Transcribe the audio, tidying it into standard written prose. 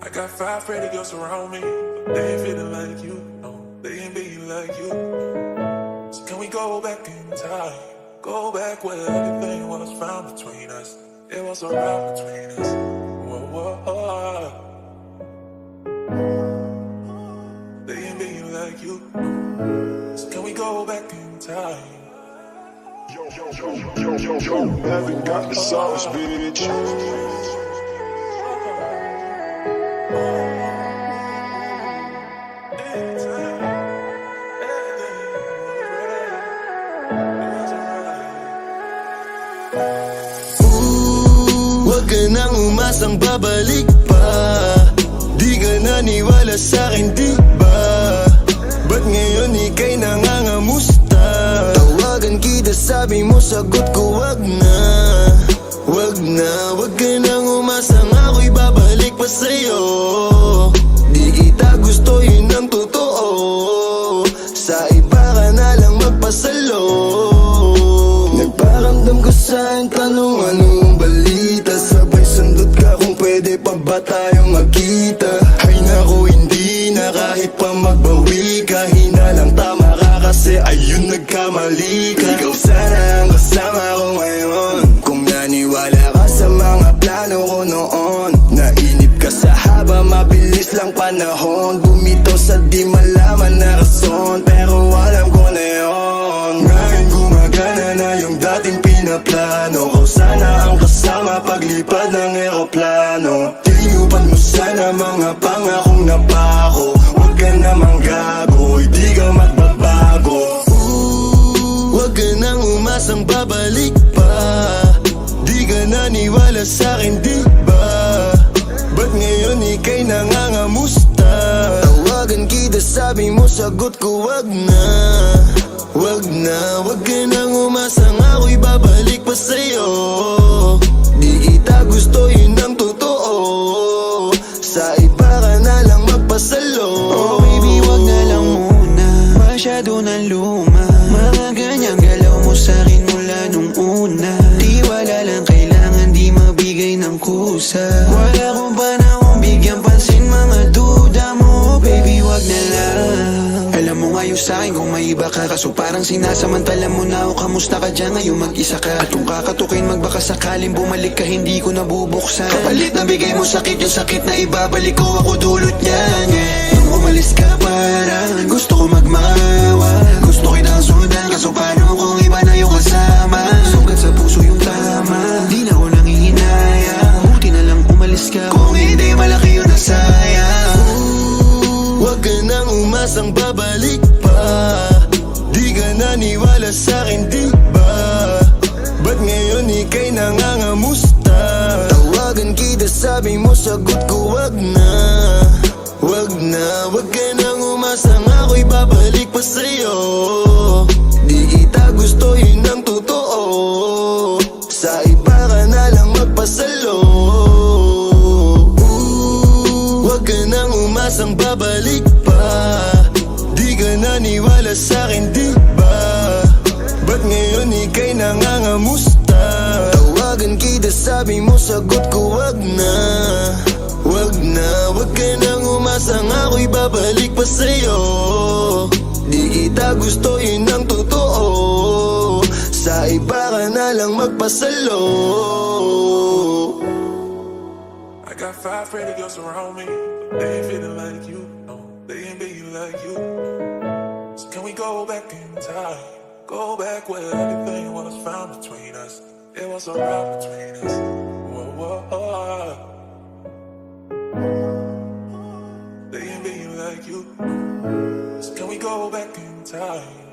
I got five pretty girls around me, but they ain't feeling like you. No, they ain't being like you. So can we go back in time? Go back where everything was found between us. It was alright between us. Whoa, whoa, whoa. They ain't being like you. So can we go back in time? Yo, haven't got the sauce, bitch. Wag ka nang umasang babalik pa. Di ka naniwala sa'kin, di ba? Ba't ngayon ika'y nangangamusta? Tawagan kita, sabi mo, sagot ko wag na. Wag na, wag ka nang umasang ako'y babalik pa sa'yo. Di kita gusto, yun ang totoo. Sa iba ka na lang magpasalo. Nagparamdam ko sa'yo, tanong anong balita. Sabay sundot ka kung pwede pa ba tayong magkita. Ay naku, hindi na kahit pa magbawi ka. Hinalang tama ka kasi ayun nagkamali ka. Ikaw sana ang kasama ko ngayon. Kung naniwala ka sa mga plano ko noon. Nainip ka sa haba, mabilis lang panahon. Bumitaw sa di malaman na rason, pero alam ko na yun. Ngayon gumagana na yung dating pinaplano. Kau sana ang kasama paglipad ng eroplano. Tinupad mo sana mga pangakong napako. Huwag ka namang gago, hindi ka magbabago. Huwag ka nang umasang babalik pa. Di ka naniwala sa'kin, di ba? Ba't ngayon ika'y nangangamusta? Tawagan kita, sabi mo, sagot ko wag na. Wag na, wag ka nang umasang ako'y babalik pa sa'yo. Di kita gusto, yun ang totoo. Sa iba ka na lang magpasalo. Oh baby, wag na lang muna. Masyado na luma. Mga ganyang galaw mo sa'kin mula nung una. Di wala lang kailangan, di mabigay ng kusa. Wala kong panahon bigyan pansin mga duda mo. Baby, wag na lang. Alam mo ngayon sa'kin kung may iba ka. Kaso parang sinasamantala mo na o kamusta ka dyan ngayon mag-isa ka. At kung kakatukin magbaka sakaling bumalik ka, hindi ko nabubuksan. Kapalit na bigay mo sakit, yung sakit na ibabalik ko, ako dulot niyan. Nung umalis ka parang gusto ko magmawa. Gusto kitang sundan, kaso paano kung iba na yung kasama? Sugat sa puso yung tama, di na ko nangihinaya. Buti na lang umalis ka, kung hindi malaki yun na sayang. Wag ka nang umasang babalik pa. Di ka naniwala sa'kin, di ba? Ba't ngayon ika'y nangangamusta? Tawagan kita, sabi mo, sagot ko wag na. Wag na, wag ka nang umasang ako'y babalik pa sa'yo. Di kita gusto, yun ang totoo. Sa iba ka na lang magpasalo. Wag ka nang umasang babalik pa. Di ka naniwala sa'kin, di ba? Ba't ngayon ika'y nangangamusta? Tawagan kita, sabi mo, sagot ko wag na. Wag na, wag ka nang umasang ako'y babalik pa sa'yo. Di kita gusto, yun ang totoo. Sa iba ka na lang magpasalo. I got five pretty girls around me, but they ain't feeling like you. No, they ain't being like you. So can we go back in time? Go back where everything was found between us. It was alright between us. Whoa, whoa, whoa. They ain't being like you. So can we go back in time?